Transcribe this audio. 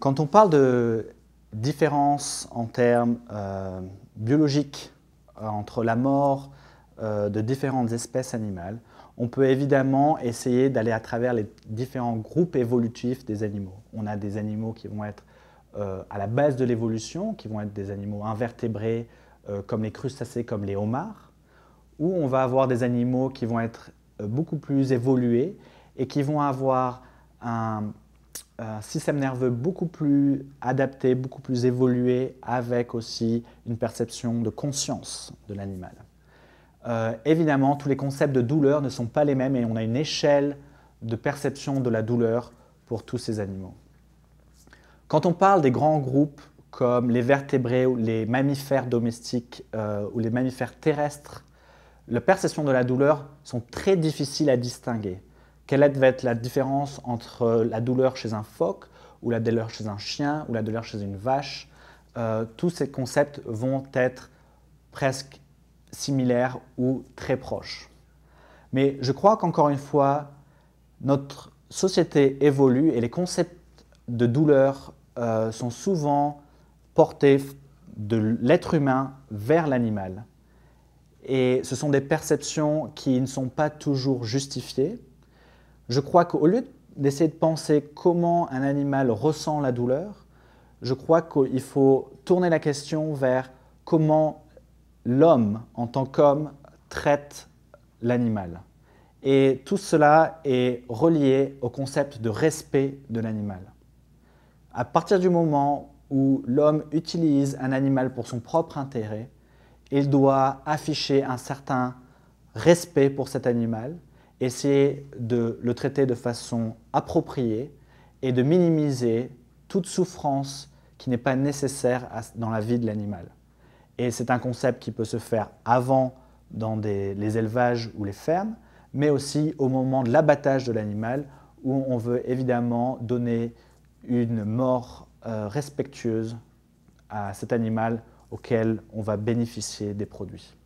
Quand on parle de différence en termes biologiques entre la mort de différentes espèces animales, on peut évidemment essayer d'aller à travers les différents groupes évolutifs des animaux. On a des animaux qui vont être à la base de l'évolution, qui vont être des animaux invertébrés comme les crustacés, comme les homards, ou on va avoir des animaux qui vont être beaucoup plus évolués et qui vont avoir un système nerveux beaucoup plus adapté, beaucoup plus évolué, avec aussi une perception de conscience de l'animal. Évidemment, tous les concepts de douleur ne sont pas les mêmes et on a une échelle de perception de la douleur pour tous ces animaux. Quand on parle des grands groupes comme les vertébrés ou les mammifères domestiques ou les mammifères terrestres, la perception de la douleur sont très difficiles à distinguer. Quelle va être la différence entre la douleur chez un phoque, ou la douleur chez un chien, ou la douleur chez une vache? Tous ces concepts vont être presque similaires ou très proches. Mais je crois qu'encore une fois, notre société évolue et les concepts de douleur sont souvent portés de l'être humain vers l'animal. Et ce sont des perceptions qui ne sont pas toujours justifiées. Je crois qu'au lieu d'essayer de penser comment un animal ressent la douleur, je crois qu'il faut tourner la question vers comment l'homme, en tant qu'homme, traite l'animal. Et tout cela est relié au concept de respect de l'animal. À partir du moment où l'homme utilise un animal pour son propre intérêt, il doit afficher un certain respect pour cet animal, essayer de le traiter de façon appropriée et de minimiser toute souffrance qui n'est pas nécessaire dans la vie de l'animal. Et c'est un concept qui peut se faire avant dans les élevages ou les fermes, mais aussi au moment de l'abattage de l'animal où on veut évidemment donner une mort respectueuse à cet animal auquel on va bénéficier des produits.